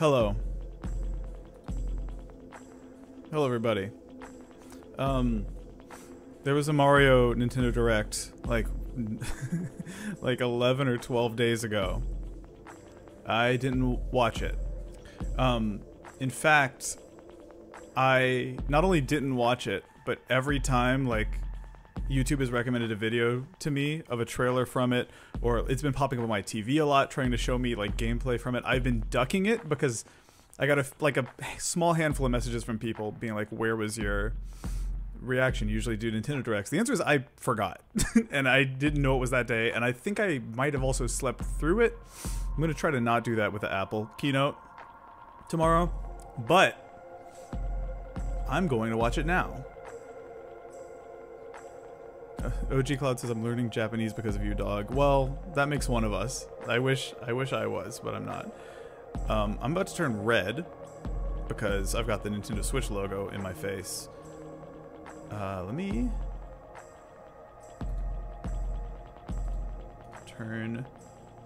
Hello. Hello, everybody. There was a Mario Nintendo Direct, like, like 11 or 12 days ago. I didn't watch it. In fact, I not only didn't watch it, but every time, like, YouTube has recommended a video to me of a trailer from it, or it's been popping up on my TV a lot, trying to show me like gameplay from it. I've been ducking it because I got a small handful of messages from people being like, "Where was your reaction you usually do Nintendo Directs? The answer is I forgot. And I didn't know it was that day, and I think I might have also slept through it. I'm going to try to not do that with the Apple keynote tomorrow, but I'm going to watch it now. OG Cloud says, I'm learning Japanese because of you, dog. Well, that makes one of us. I wish I was, but I'm not. I'm about to turn red because I've got the Nintendo Switch logo in my face. Let me turn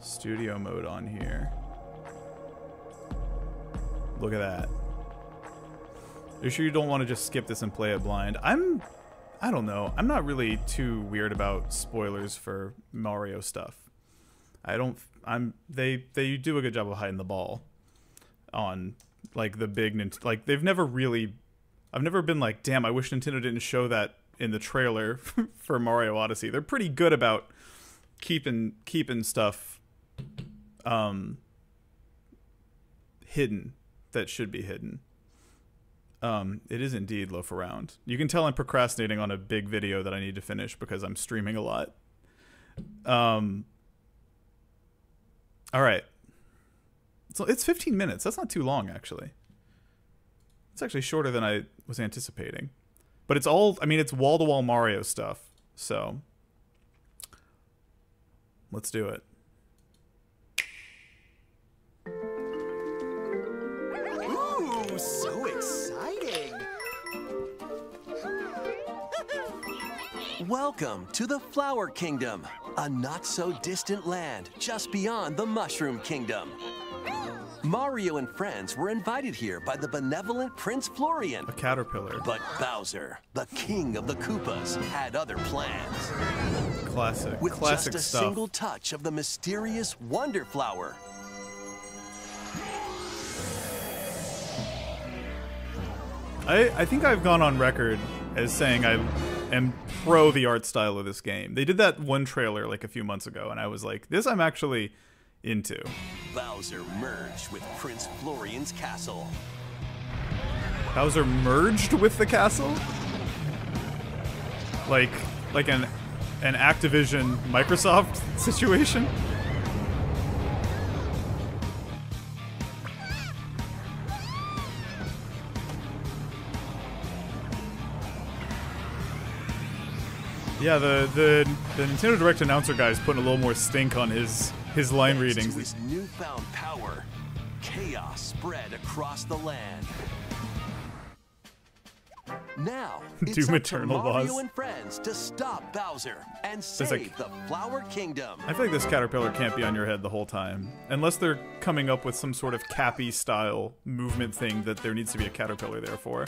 studio mode on here. Look at that. You're sure you don't want to just skip this and play it blind? I don't know. I'm not really too weird about spoilers for Mario stuff. They do a good job of hiding the ball on like the big like they've never really. I've never been like, damn, I wish Nintendo didn't show that in the trailer for Mario Odyssey. They're pretty good about keeping stuff hidden that should be hidden. It is indeed loaf around. You can tell I'm procrastinating on a big video that I need to finish because I'm streaming a lot. All right. So it's 15 minutes. That's not too long, actually. It's actually shorter than I was anticipating. But it's all, I mean, it's wall-to-wall Mario stuff. So let's do it. Ooh, so exciting! Welcome to the Flower Kingdom, a not-so-distant land just beyond the Mushroom Kingdom. Mario and friends were invited here by the benevolent Prince Florian. A caterpillar. But Bowser, the king of the Koopas, had other plans. Classic. With Classic just a stuff. single touch of the mysterious Wonder Flower, I think I've gone on record as saying I am pro the art style of this game. They did that one trailer like a few months ago, and I was like, this I'm actually into. Bowser merged with Prince Florian's castle. Bowser merged with the castle? Like an Activision Microsoft situation? Yeah, the Nintendo Direct announcer guy's putting a little more stink on his line readings. To his newfound power, chaos spread across the land. Now, it's Doom up to Eternal Mario boss. and friends to stop Bowser and save the Flower Kingdom. I feel like this caterpillar can't be on your head the whole time. Unless they're coming up with some sort of Cappy style movement thing that there needs to be a caterpillar there for.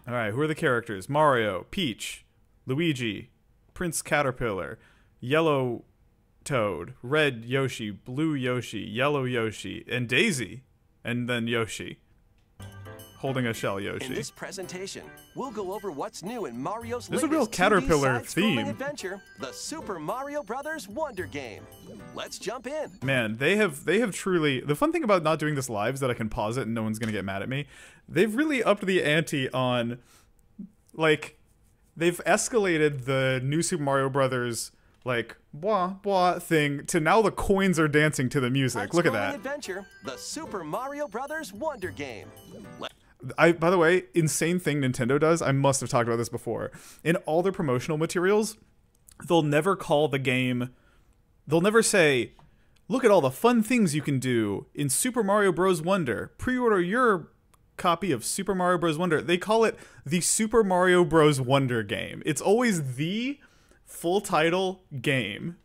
Alright, who are the characters? Mario, Peach, Luigi, Prince Caterpillar, Yellow Toad, Red Yoshi, Blue Yoshi, Yellow Yoshi, and Daisy. And then Yoshi. Holding a shell Yoshi. In this presentation, we'll go over what's new in Mario's There's a latest real caterpillar 2D side-scrolling theme. adventure, the Super Mario Brothers Wonder Game. Let's jump in. Man, they have truly... The fun thing about not doing this live is that I can pause it and no one's going to get mad at me. They've really upped the ante on... Like, they've escalated the new Super Mario Brothers, like, blah, blah thing to now the coins are dancing to the music. Look at that. Adventure, the Super Mario Brothers Wonder Game. By the way, insane thing Nintendo does, I must have talked about this before. In all their promotional materials, they'll never call the game... They'll never say, look at all the fun things you can do in Super Mario Bros. Wonder. Pre-order your copy of Super Mario Bros. Wonder. They call it the Super Mario Bros. Wonder game. It's always the full title game.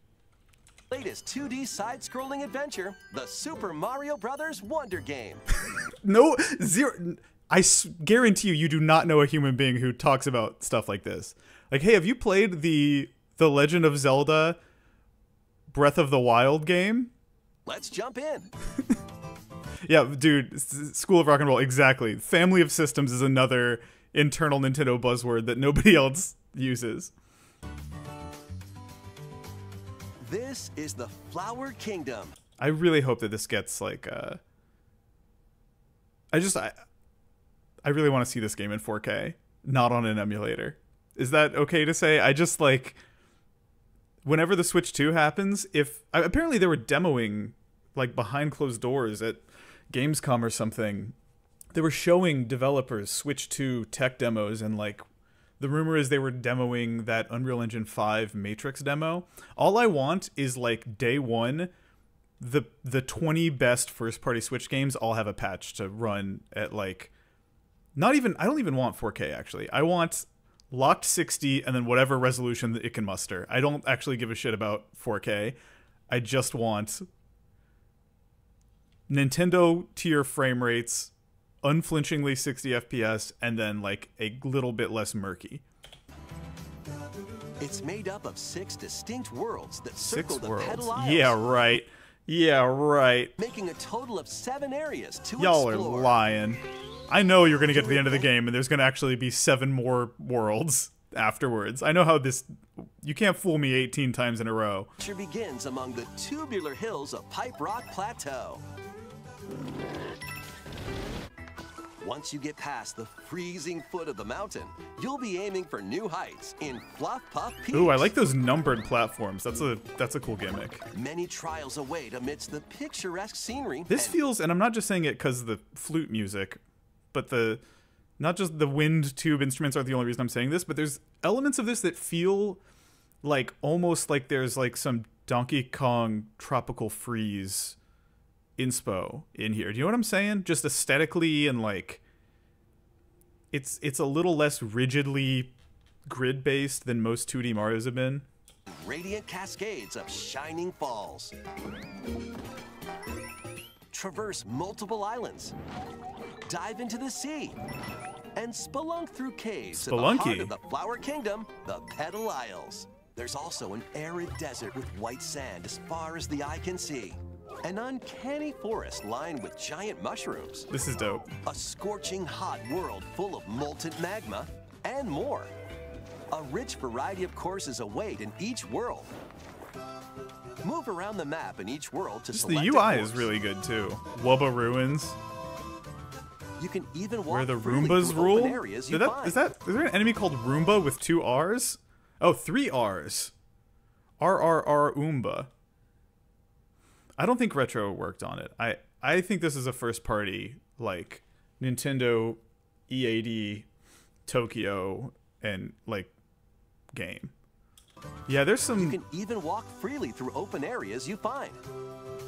Latest 2D side-scrolling adventure, the Super Mario Brothers Wonder Game. No, zero... I guarantee you do not know a human being who talks about stuff like this. Like, hey, have you played the Legend of Zelda Breath of the Wild game? Let's jump in. Yeah, dude, School of Rock and Roll, exactly. Family of Systems is another internal Nintendo buzzword that nobody else uses. This is the Flower Kingdom. I really hope that this gets, like, I really want to see this game in 4K, not on an emulator. Is that okay to say? I just like, whenever the Switch 2 happens, apparently they were demoing like behind closed doors at Gamescom or something. They were showing developers Switch 2 tech demos, and like the rumor is they were demoing that Unreal Engine 5 Matrix demo. All I want is like day one, the 20 best first party Switch games all have a patch to run at like, I don't even want 4K actually. I want locked 60 and then whatever resolution that it can muster. I don't actually give a shit about 4K. I just want Nintendo tier frame rates, unflinchingly 60 FPS, and then like a little bit less murky. It's made up of 6 distinct worlds that circle the pedal aisles. Yeah, right. Making a total of 7 areas to Y'all explore. are lying. I know you're going to get to the end of the game and there's going to actually be 7 more worlds afterwards. I know how this... You can't fool me 18 times in a row. Adventure begins among the tubular hills of Pipe Rock Plateau. Once you get past the freezing foot of the mountain, you'll be aiming for new heights in Fluff Puff Peaks. Ooh, I like those numbered platforms. That's a cool gimmick. Many trials await amidst the picturesque scenery. This feels, and I'm not just saying it because of the flute music, but not just the wind tube instruments are the only reason I'm saying this, but there's elements of this that feel like almost like there's like some Donkey Kong Tropical Freeze inspo in here. Do you know what I'm saying? Just aesthetically, and like it's a little less rigidly grid based than most 2D Marios have been. Radiant cascades of shining falls. Traverse multiple islands. Dive into the sea. And spelunk through caves in the heart of the Flower Kingdom, the Petal Isles. There's also an arid desert with white sand as far as the eye can see. An uncanny forest lined with giant mushrooms. This is dope. A scorching hot world full of molten magma, and more. A rich variety of courses await in each world. Move around the map in each world to select the UI is really good too. Wubba Ruins. You can even walk where the freely Roombas through rule. open areas you find. Is there an enemy called Roomba with 2 R's? Oh, 3 R's. RRR Oomba. I don't think Retro worked on it. I think this is a first party like Nintendo, EAD, Tokyo, and like game. Yeah, there's some. You can even walk freely through open areas you find.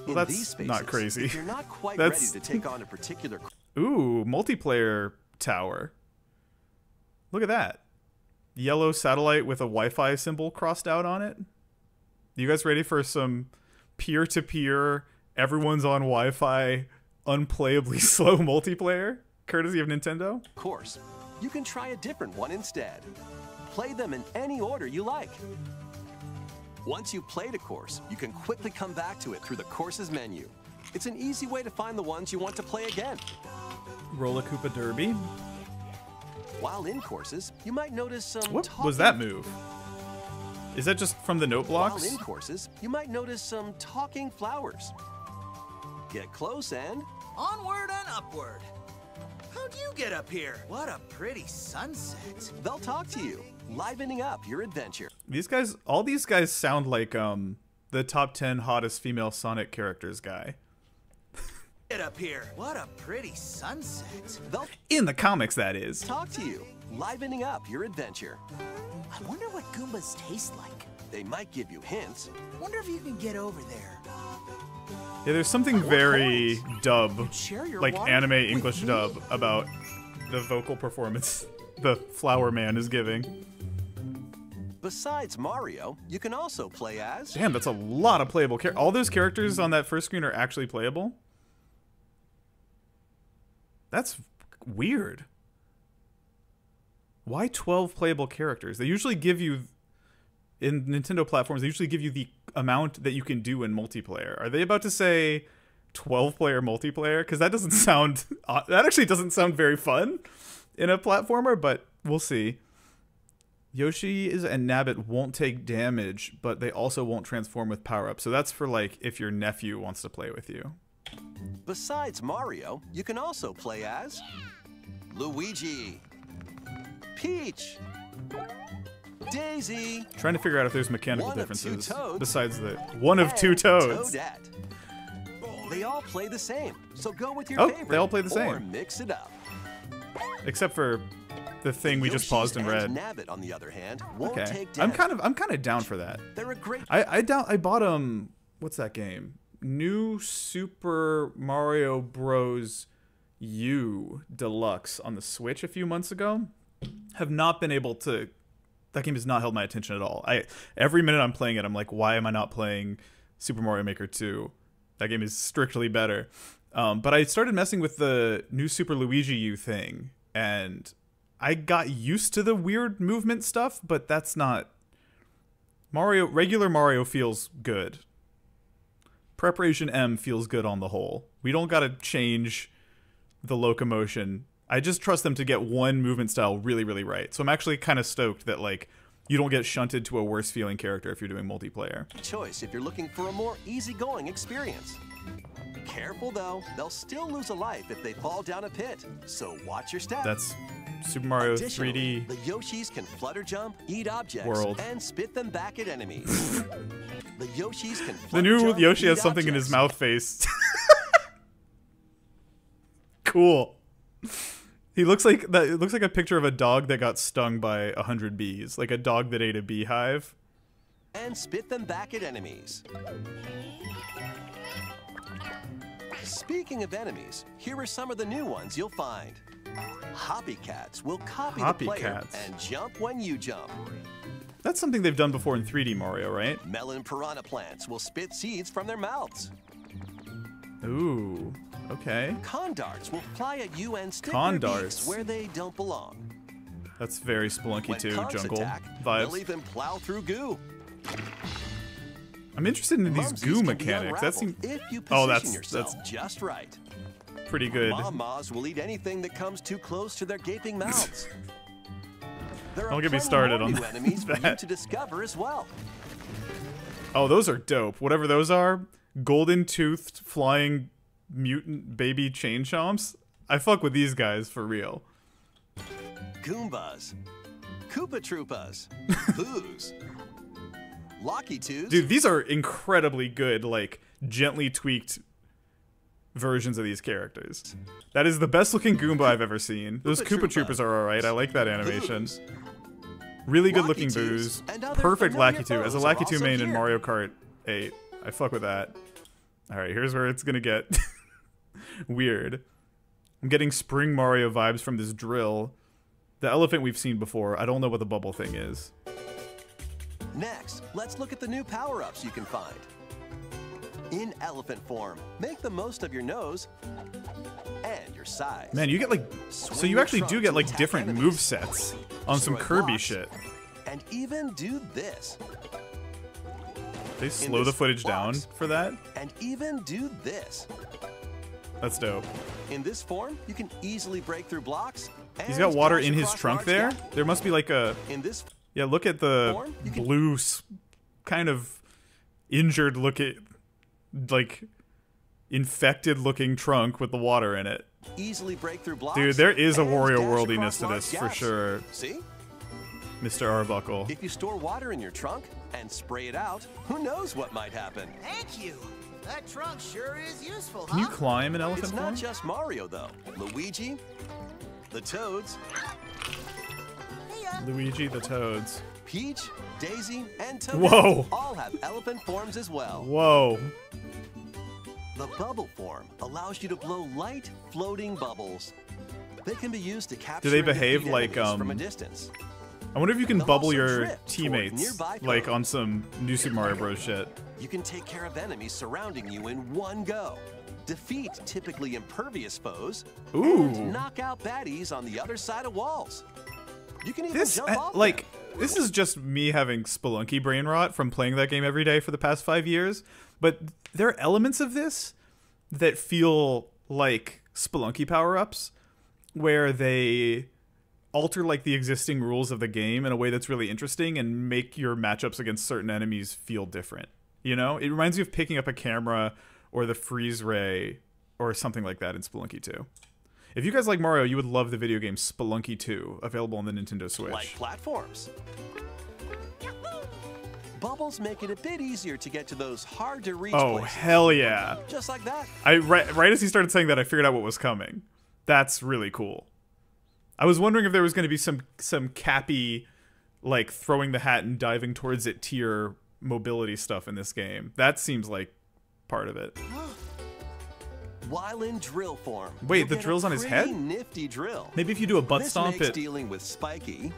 Well, that's these spaces, not crazy. If you're not quite ready to take on a particular. Ooh, multiplayer tower. Look at that. Yellow satellite with a Wi-Fi symbol crossed out on it. You guys ready for some peer-to-peer, everyone's on Wi-Fi, unplayably slow multiplayer, courtesy of Nintendo? Of course, you can try a different one instead. Play them in any order you like. Once you've played a course, you can quickly come back to it through the courses menu. It's an easy way to find the ones you want to play again. Roller Koopa Derby? While in courses, you might notice some What was that move? Is that just from the note blocks? While in courses, you might notice some talking flowers. Get close and... Onward and upward. How'd you get up here? What a pretty sunset. They'll talk to you, livening up your adventure. All these guys sound like the top 10 hottest female Sonic characters guy. Get up here. What a pretty sunset. They'll in the comics, that is. Talk to you, livening up your adventure. I wonder what Goombas taste like. They might give you hints. Wonder if you can get over there. Yeah, there's something very dub, like water anime English dub, about the vocal performance the Flower Man is giving. Besides Mario, you can also play as... Damn, that's a lot of playable characters. All those characters on that first screen are actually playable? That's weird. Why 12 playable characters? They usually give you, in Nintendo platforms, they usually give you the amount that you can do in multiplayer. Are they about to say 12-player multiplayer? Because that doesn't sound, that actually doesn't sound very fun in a platformer, but we'll see. Yoshi and Nabbit won't take damage, but they also won't transform with power-up. So that's for, like, if your nephew wants to play with you. Besides Mario, you can also play as... Luigi. Peach. Daisy. Trying to figure out if there's mechanical One of two differences toads, besides the one of two toads. Toadette. They all play the same, so go with your Oh, favorite. they all play the same. Or mix it up. Except for the thing we just paused and read. Nabbit, on the other hand, won't Okay, take I'm damage. kind of down for that. They're a great. I bought what's that game? New Super Mario Bros. U Deluxe on the Switch a few months ago. Have not been able to. That game has not held my attention at all. Every minute I'm playing it, I'm like, why am I not playing Super Mario Maker 2? That game is strictly better. But I started messing with the new Super Luigi U thing, and I got used to the weird movement stuff, but that's not Mario. Regular Mario feels good. Preparation M feels good on the whole. We don't gotta change the locomotion. I just trust them to get one movement style really, really right. So I'm actually kind of stoked that, like, you don't get shunted to a worse feeling character if you're doing multiplayer. Choice if you're looking for a more easygoing experience. Careful though, they'll still lose a life if they fall down a pit. So watch your step. That's Super Mario Additionally, 3D the Yoshis can flutter jump, eat objects, world. and spit them back at enemies. The Yoshis can flutter The new jump, Yoshi has eat something in his objects. mouth face. Cool. He looks like that. It looks like a picture of a dog that got stung by 100 bees, like a dog that ate a beehive. And spit them back at enemies. Speaking of enemies, here are some of the new ones you'll find. Hoppycats will copy the player Hoppycats. and jump when you jump. That's something they've done before in 3D Mario, right? Melon piranha plants will spit seeds from their mouths. Ooh, okay. Condarts will fly at you and stick Condarts. their beaks where they don't belong. That's very Spelunky When 2 conch jungle attack, vibes. they'll even plow through goo. I'm interested in these Mumsies goo can be mechanics. That unraveled seems if you Oh, position that's yourself just right. pretty good. Mom-Mas will eat anything that comes too close to their gaping mouths. There are Don't get me plenty started more on new enemies for you that. to discover as well. Oh, those are dope. Whatever those are, golden-toothed flying mutant baby chain chomps. I fuck with these guys for real. Goombas, Koopa Troopas, Boos, Locky Twos. Dude, these are incredibly good, like, gently tweaked versions of these characters. That is the best looking Goomba I've ever seen. Those Koopa Koopa Troopa. Troopers are alright. I like that animation. Boos. Really good looking Lakitus Boos. and other Perfect familiar Lakitu. As a foes are Lakitu also main in here. Mario Kart 8. I fuck with that. Alright, here's where it's gonna get weird. I'm getting Spring Mario vibes from this drill. The elephant we've seen before. I don't know what the bubble thing is. Next, let's look at the new power-ups you can find. In elephant form, make the most of your nose and your size. Man, you get like... So you actually do get like different move sets on some Destroy Kirby blocks. shit. And even do this. They slow the this footage down box. for that? And even do this. That's dope. In this form, you can easily break through blocks. He's and got water splash in his across trunk large there. gaps. There must be like a... In this Yeah, look at the form, you can- blue, kind of injured looking, like infected looking trunk with the water in it. easily break through blocks. Dude, there is a and Wario dash worldiness across to large this for gaps. sure, See? Mr. Arbuckle. If you store water in your trunk and spray it out, who knows what might happen? Thank you. That trunk sure is useful, Can you huh? climb an elephant It's form? not just Mario, though. Luigi, the Toads, Luigi the Toads. Peach, Daisy, and Toadette Whoa. all have elephant forms as well. Whoa. The bubble form allows you to blow light, floating bubbles. They can be used to capture they and behave defeat like, enemies from a distance. I wonder if you can They'll bubble also your drift toward teammates, nearby like cones. on some New Super Mario Bros. Shit. You can take care of enemies surrounding you in one go. Defeat typically impervious foes. Ooh. And knock out baddies on the other side of walls. You can even This, jump off like, them. this is just me having Spelunky brain rot from playing that game every day for the past 5 years. But there are elements of this that feel like Spelunky power-ups, where they alter like the existing rules of the game in a way that's really interesting and make your matchups against certain enemies feel different. You know, it reminds me of picking up a camera or the freeze ray or something like that in Spelunky 2. If you guys like Mario, you would love the video game Spelunky 2, available on the Nintendo Switch. Like platforms. Bubbles make it a bit easier to get to those hard-to-reach places. Hell yeah. Just like that. Right as he started saying that, I figured out what was coming. That's really cool. I was wondering if there was going to be some Cappy, like, throwing the hat and diving towards it tier mobility stuff in this game. That seems like part of it. While in drill form. Wait, the drill's on his head? Nifty drill. Maybe if you do a butt stomp, makes dealing with spiky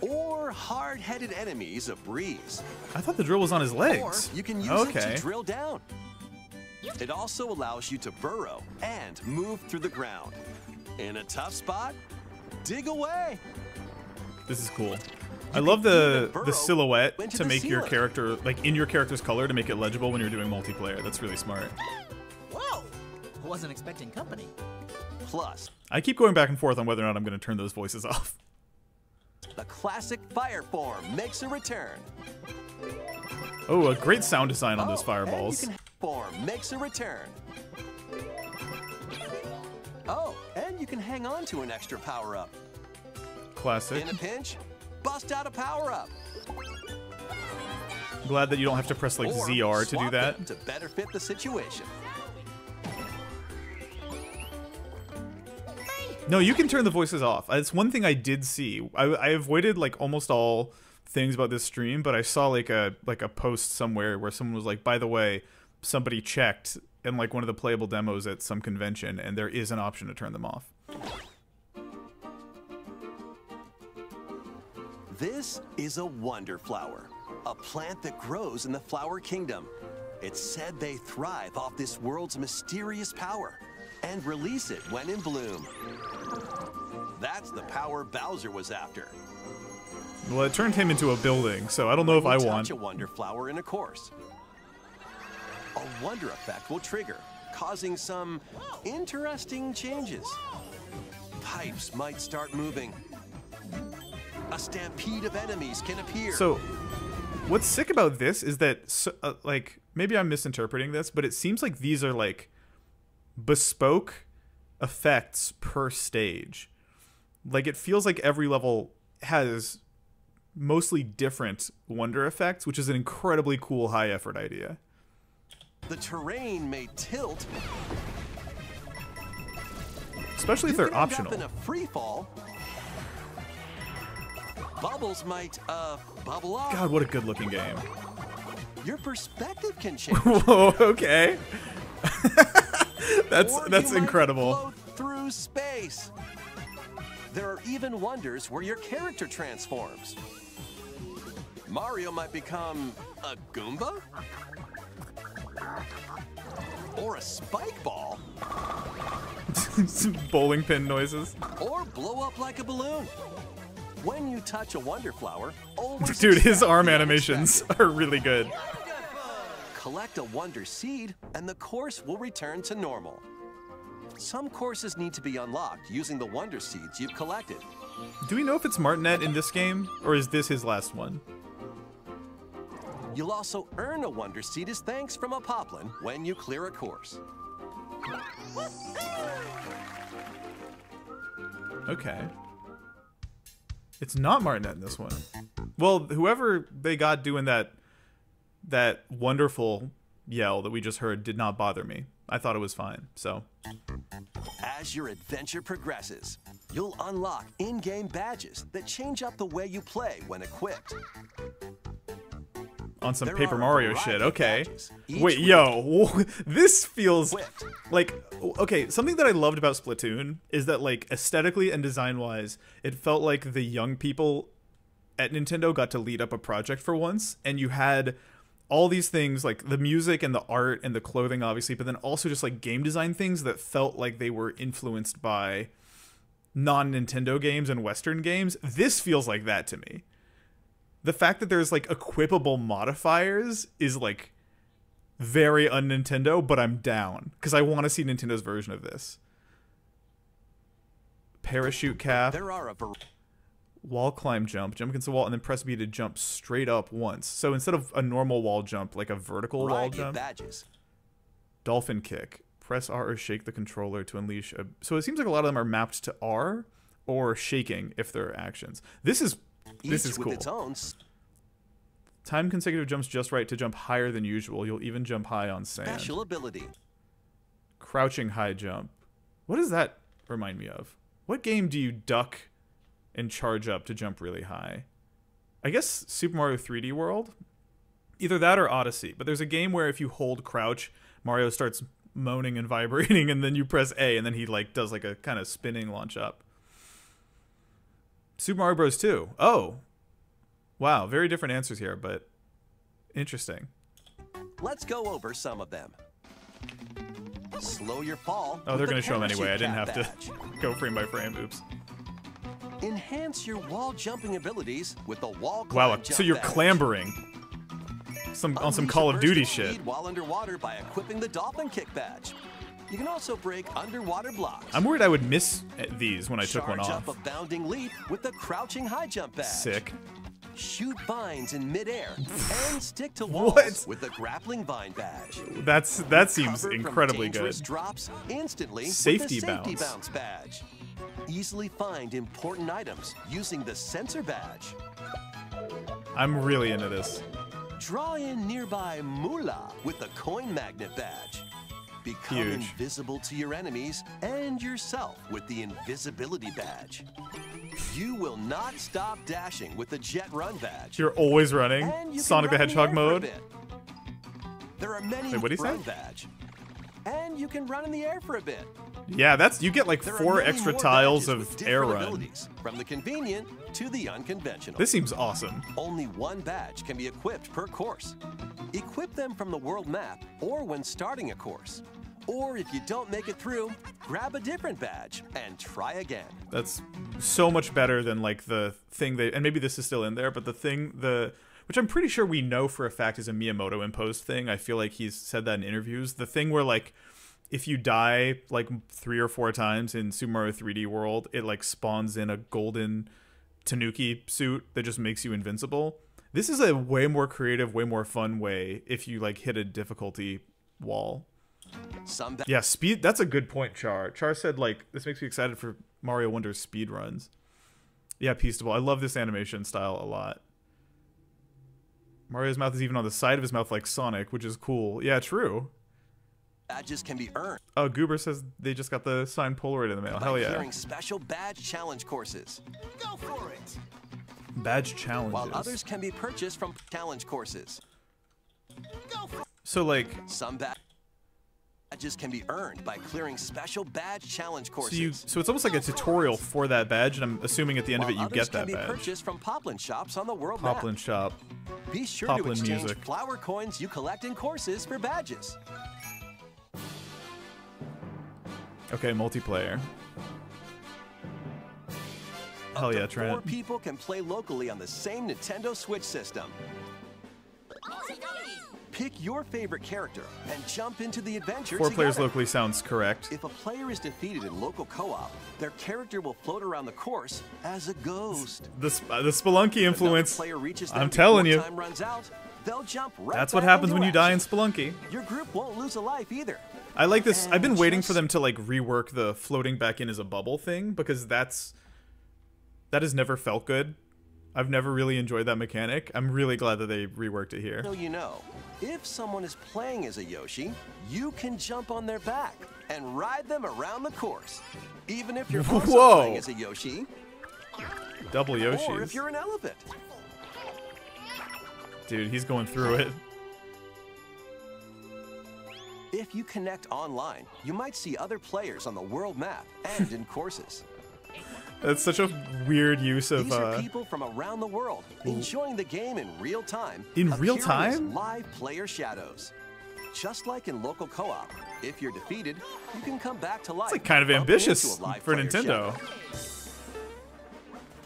or hard-headed enemies a breeze. I thought the drill was on his legs. Or you can use it to drill down. It also allows you to burrow and move through the ground. In a tough spot, dig away. This is cool. I love the silhouette to make your character, like, in your character's color to make it legible when you're doing multiplayer. That's really smart. Whoa! Wasn't expecting company. Plus, I keep going back and forth on whether or not I'm going to turn those voices off. the classic fire form makes a return. Oh, a great sound design on those fireballs. And form makes a return. Oh, and you can hang on to an extra power-up. Classic. In a pinch, bust out a power-up. Glad that you don't have to press like ZR to do that. To better fit the situation. No, you can turn the voices off. It's one thing I did see. I avoided like almost all things about this stream, but I saw like a post somewhere where someone was like, by the way, somebody checked in like one of the playable demos at some convention, and there is an option to turn them off. This is a wonder flower, a plant that grows in the Flower Kingdom. It's said they thrive off this world's mysterious power and release it when in bloom. That's the power Bowser was after. Well, it turned him into a building, so I don't know if I want. Touch a wonder flower in a course. A wonder effect will trigger, causing some interesting changes. Pipes might start moving. A stampede of enemies can appear. So, what's sick about this is that, like, maybe I'm misinterpreting this, but it seems like these are, like, bespoke effects per stage. Like, it feels like every level has mostly different wonder effects, which is an incredibly cool high-effort idea. The terrain may tilt. Especially if they're optional. In a free fall. Bubbles might, bubble up. God, what a good-looking game. Your perspective can change. Whoa, okay. that's incredible. Float through space. There are even wonders where your character transforms. Mario might become a Goomba? Or a spike ball? Some bowling pin noises. Or blow up like a balloon. When you touch a wonder flower, dude, his arm animations are really good. Collect a wonder seed, and the course will return to normal. Some courses need to be unlocked using the wonder seeds you've collected. Do we know if it's Martinet in this game, or is this his last one? You'll also earn a wonder seed as thanks from a poplin when you clear a course. Okay. It's not Martinet in this one. Well, whoever they got doing that wonderful yell that we just heard did not bother me. I thought it was fine, so. As your adventure progresses, you'll unlock in-game badges that change up the way you play when equipped. On some Paper Mario shit, okay. Wait, yo, this feels like, okay, something that I loved about Splatoon is that, like, aesthetically and design-wise, it felt like the young people at Nintendo got to lead up a project for once, and you had all these things, like the music and the art and the clothing, obviously, but then also just, like, game design things that felt like they were influenced by non-Nintendo games and Western games. This feels like that to me. The fact that there's, like, equipable modifiers is, like, very un-Nintendo, but I'm down. Because I want to see Nintendo's version of this. Parachute cap. There are wall climb jump. Jump against the wall and then press B to jump straight up once. So instead of a normal wall jump, like a vertical wall jump. Badges. Dolphin kick. Press R or shake the controller to unleash a... So it seems like a lot of them are mapped to R or shaking if they're actions. This is cool. Its own Time consecutive jumps just right to jump higher than usual. You'll even jump high on sand. special ability. Crouching high jump. What does that remind me of? What game do you duck and charge up to jump really high? I guess Super Mario 3D World? Either that or Odyssey. But there's a game where if you hold crouch, Mario starts moaning and vibrating, and then you press A, and then he like does like a kind of spinning launch up. Super Mario Bros. 2. Oh. Wow, very different answers here, but interesting. Let's go over some of them. Slow your fall. Oh, they're going to show them anyway. I didn't have to go frame by frame. Oops. Enhance your wall jumping abilities with the wall Wow, climb so you're jump badge. clambering. On some Call of Duty shit. While underwater by equipping the dolphin kick badge. You can also break underwater blocks. I'm worried I would miss these when I took one Charge off. up a bounding leap with the crouching high jump badge. Sick. Shoot vines in midair and stick to walls What? with the grappling vine badge. That seems Recover from incredibly good. dangerous drops instantly Safety with the safety bounce. bounce badge. Easily find important items using the sensor badge. I'm really into this. Draw in nearby moolah with the coin magnet badge. Become Huge. invisible to your enemies and yourself with the invisibility badge. You will not stop dashing with the jet run badge. You're always running. And you can Sonic the run in Hedgehog air for a mode. bit. There are many Wait, what'd he say? run badge. And you can run in the air for a bit. Yeah, you get like There are 4 many extra more tiles badges of with air different run. abilities, from the convenient to the unconventional. This seems awesome. Only one badge can be equipped per course. Equip them from the world map or when starting a course. Or if you don't make it through, grab a different badge and try again. That's so much better than like the thing and maybe this is still in there, but which I'm pretty sure we know for a fact is a Miyamoto imposed thing. I feel like he's said that in interviews. The thing where like if you die like 3 or 4 times in Super Mario 3D World, it like spawns in a golden Tanuki suit that just makes you invincible. This is a way more creative, way more fun way if you like hit a difficulty wall. Yeah, speed. That's a good point, Char. Char said like this makes me excited for Mario Wonder's speed runs. Yeah, Peaceable. I love this animation style a lot. Mario's mouth is even on the side of his mouth like Sonic, which is cool. Yeah, true. Badges can be earned. Oh, Goober says they just got the signed Polaroid in the mail. Hell yeah. Clearing special badge challenge courses. Go for it. Badge challenges. While others can be purchased from challenge courses. Go for it. So like Some badges can be earned by clearing special badge challenge courses. so it's almost like a tutorial for that badge, and I'm assuming at the end of it you While get others that can badge. be purchased from Poplin shops on the world Poplin map. shop. Be sure Poplin to exchange music. flower coins you collect in courses for badges. Okay, multiplayer. Hell yeah, Up to Trent. 4 people can play locally on the same Nintendo Switch system. Pick your favorite character and jump into the adventure 4 players together. locally sounds correct. If a player is defeated in local co-op, their character will float around the course as a ghost. The Spelunky influence. If another player reaches them I'm telling before you. time runs out, they'll jump right That's what back happens into when you die in action. Spelunky. Your group won't lose a life either. I like this. I've been And waiting for just- them to like rework the floating back in as a bubble thing because that has never felt good. I've never really enjoyed that mechanic. I'm really glad that they reworked it here. So you know, if someone is playing as a Yoshi, you can jump on their back and ride them around the course. Even if you're also Whoa. playing as a Yoshi, Double or if Yoshis. you're an elephant. Dude, he's going through it. If you connect online, you might see other players on the world map and in courses. That's such a weird use of These are people from around the world enjoying the game in real time. In real appearing as time? Live player shadows. Just like in local co-op, if you're defeated, you can come back to life. It's like kind of by bumping ambitious into a live for player Nintendo. shadow.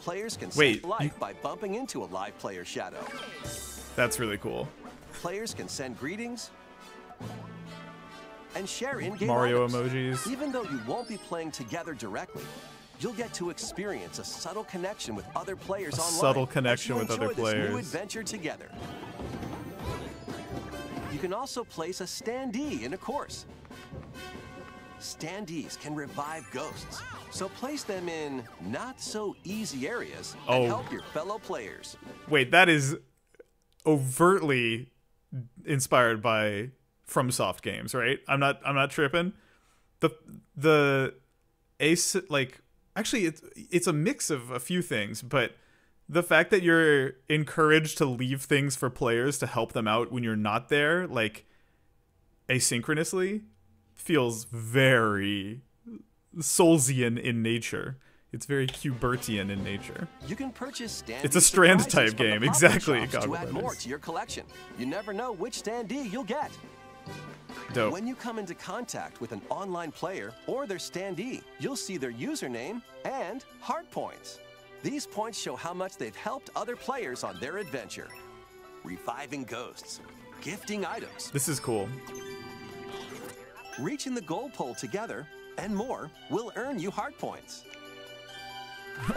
Players can Wait, save life by bumping into a live player shadow. That's really cool. Players can send greetings and share in-game Mario items. emojis. Even though you won't be playing together directly, you'll get to experience a subtle connection with other players online. subtle connection as you with other enjoy this new players. adventure together. You can also place a standee in a course. standees can revive ghosts. So place them in not-so-easy areas Oh. and help your fellow players. Wait, that is overtly inspired by FromSoft games, right? I'm not tripping. The ace, like, actually it's a mix of a few things, but the fact that you're encouraged to leave things for players to help them out when you're not there, like asynchronously, feels very Soulsian in nature. It's very Kubertian in nature. You can purchase standee It's a Strand surprises type from the game, pop-up exactly, shops Goggle to add Brothers. more to your collection. You never know which standee you'll get. Dope. When you come into contact with an online player or their standee, you'll see their username and heart points. These points show how much they've helped other players on their adventure. Reviving ghosts, gifting items, This is cool. reaching the goal pole together, and more will earn you heart points.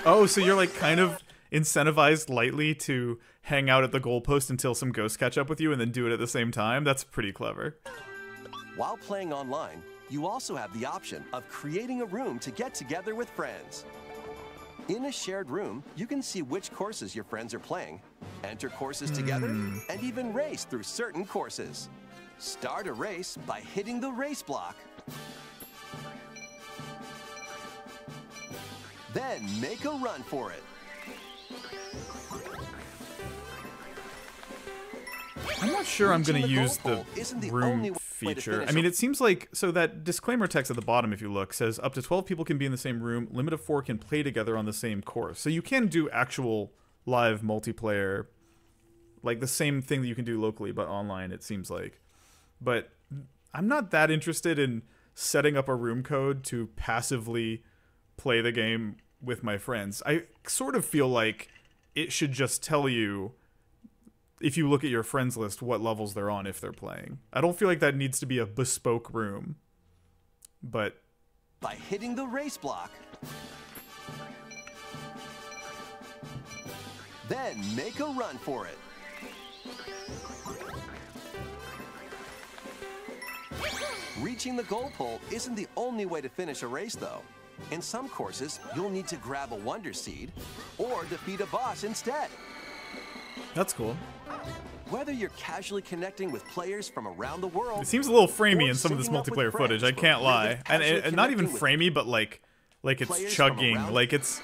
Oh, so you're like kind of incentivized lightly to hang out at the goalpost until some ghosts catch up with you and then do it at the same time? That's pretty clever. While playing online, you also have the option of creating a room to get together with friends. In a shared room, you can see which courses your friends are playing, enter courses together, and even race through certain courses. Start a race by hitting the race block. Then make a run for it. I'm not sure I'm going to Reaching the use goal the pole isn't the room only way to feature. finish I mean, a- it seems like, so that disclaimer text at the bottom, if you look, says up to 12 people can be in the same room. Limit of 4 can play together on the same course. So you can do actual live multiplayer, like the same thing that you can do locally, but online, it seems like. But I'm not that interested in setting up a room code to passively play the game with my friends. I sort of feel like it should just tell you, if you look at your friends list, what levels they're on if they're playing. I don't feel like that needs to be a bespoke room. But By hitting the race block. Then make a run for it. Reaching the goal pole isn't the only way to finish a race, though. In some courses, you'll need to grab a Wonder Seed or defeat a boss instead. that's cool. Whether you're casually connecting with players from around the world, It seems a little framey or in some of this syncing up with multiplayer footage, I friends can't for lie. really And casually not even connecting with framey, but like it's players from chugging. around- Like it's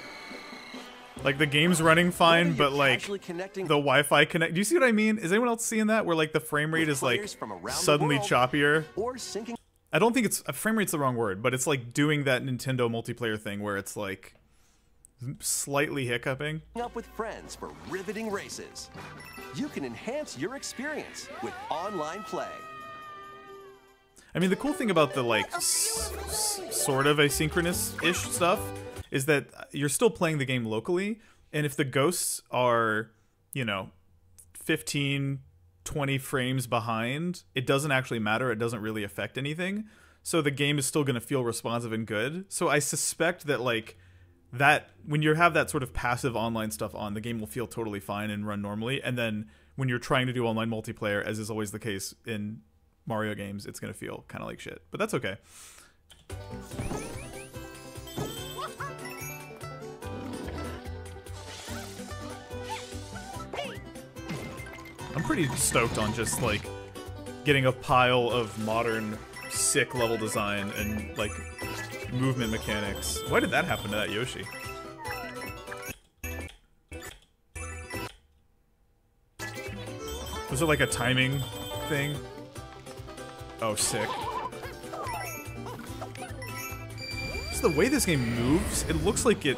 like the game's running fine, Whether but you're like casually connecting the Wi-Fi connect. Do you see what I mean? Is anyone else seeing that? Where like the frame rate with is like players from around the suddenly world, choppier. or syncing I don't think it's frame rate's the wrong word, but it's like doing that Nintendo multiplayer thing where it's like slightly hiccuping. up with friends for riveting races. You can enhance your experience with online play. I mean, the cool thing about the like sort of asynchronous-ish stuff is that you're still playing the game locally, and if the ghosts are, 15, 20 frames behind, it doesn't actually matter. It doesn't really affect anything. So the game is still going to feel responsive and good. So I suspect that like that when you have that sort of passive online stuff on, the game will feel totally fine and run normally. And then when you're trying to do online multiplayer, as is always the case in Mario games, it's going to feel kind of like shit. But that's okay. I'm pretty stoked on just like getting a pile of modern sick level design and like movement mechanics. Why did that happen to that Yoshi? Was it like a timing thing? Oh, sick. Just the way this game moves, it looks like it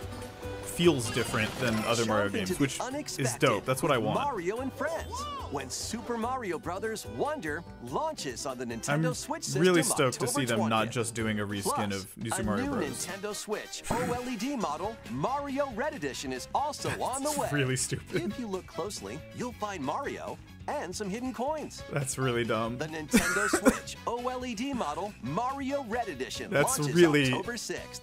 feels different than other Mario Jump into games, the which is unexpected dope. That's what I with want. Mario and Friends, when Super Mario Bros. Wonder launches on the Nintendo I'm Switch system really stoked to October see them not 20th. just doing a reskin Plus, of New Super Mario a new Bros. Nintendo Switch OLED model, Mario Red Edition, is also on the It's way. really stupid. If you look closely, you'll find Mario and some hidden coins. That's really dumb. The Nintendo Switch OLED model, Mario Red Edition, That's launches really- October 6th.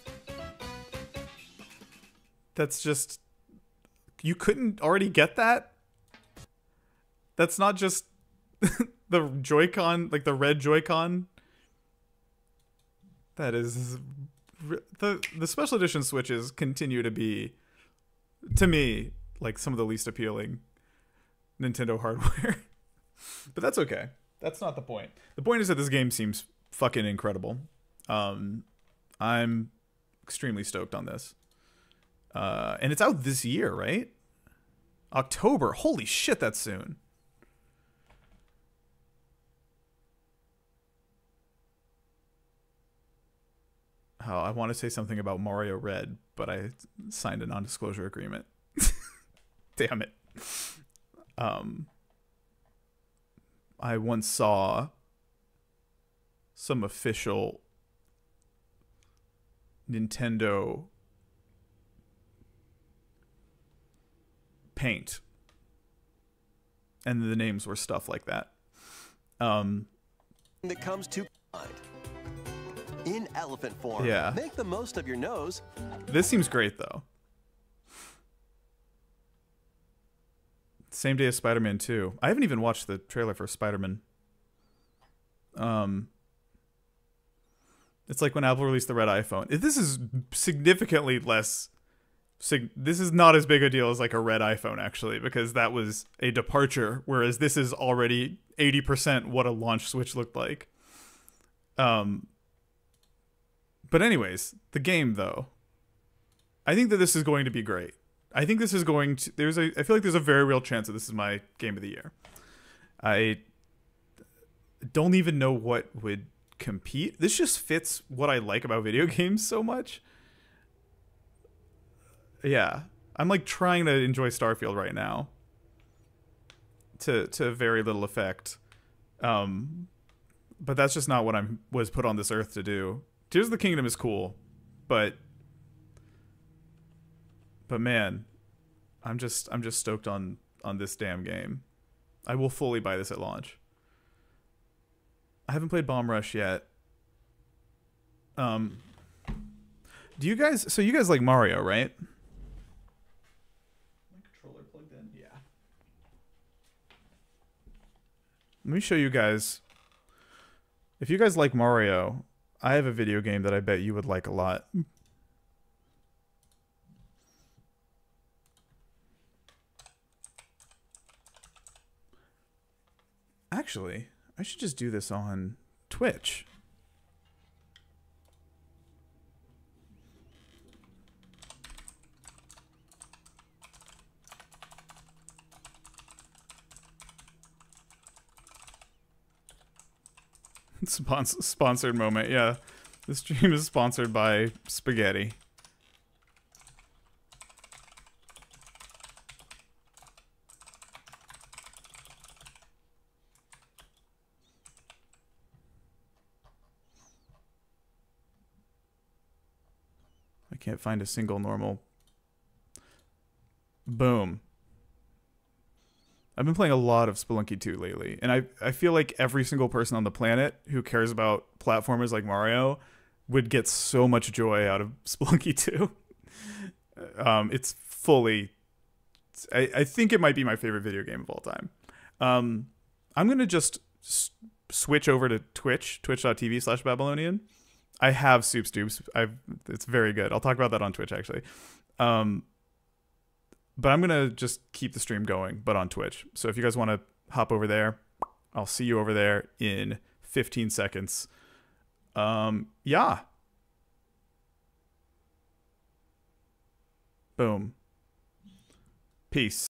That's just... You couldn't already get that? That's not just the Joy-Con, like the red Joy-Con? That is the special edition Switches continue to be, to me, like some of the least appealing Nintendo hardware. But that's okay. That's not the point. The point is that this game seems fucking incredible. I'm extremely stoked on this. And it's out this year, right? October. Holy shit, that's soon. Oh, I want to say something about Mario Red, but I signed a non-disclosure agreement. Damn it. I once saw some official Nintendo paint, and the names were stuff like that. That comes to mind. In elephant form. Yeah. Make the most of your nose. This seems great, though. Same day as Spider-Man 2. I haven't even watched the trailer for Spider-Man. It's like when Apple released the red iPhone. This is significantly less... This is not as big a deal as like a red iPhone, actually, because that was a departure, whereas this is already 80% what a launch Switch looked like. But anyways, the game, though. I think that this is going to be great. I think this is going to... I feel like there's a very real chance that this is my game of the year. I don't even know what would compete. This just fits what I like about video games so much. Yeah. I'm like trying to enjoy Starfield right now. To very little effect. But that's just not what I was put on this earth to do. Tears of the Kingdom is cool, but man, I'm just stoked on this damn game. I will fully buy this at launch. I haven't played Bomb Rush yet. Do you guys? So you guys like Mario, right? My controller plugged in. Yeah. Let me show you guys. If you guys like Mario, I have a video game that I bet you would like a lot. Actually, I should just do this on Twitch. Sponsored moment, yeah. This stream is sponsored by spaghetti. I can't find a single normal. Boom. I've been playing a lot of Spelunky 2 lately, and I feel like every single person on the planet who cares about platformers like Mario would get so much joy out of Spelunky 2. It's fully... I think it might be my favorite video game of all time. I'm going to just switch over to Twitch, twitch.tv/Babylonian. I have Soup Stoops. It's very good. I'll talk about that on Twitch, actually. But I'm going to just keep the stream going, but on Twitch. So if you guys want to hop over there, I'll see you over there in 15 seconds. Yeah. Boom. Peace.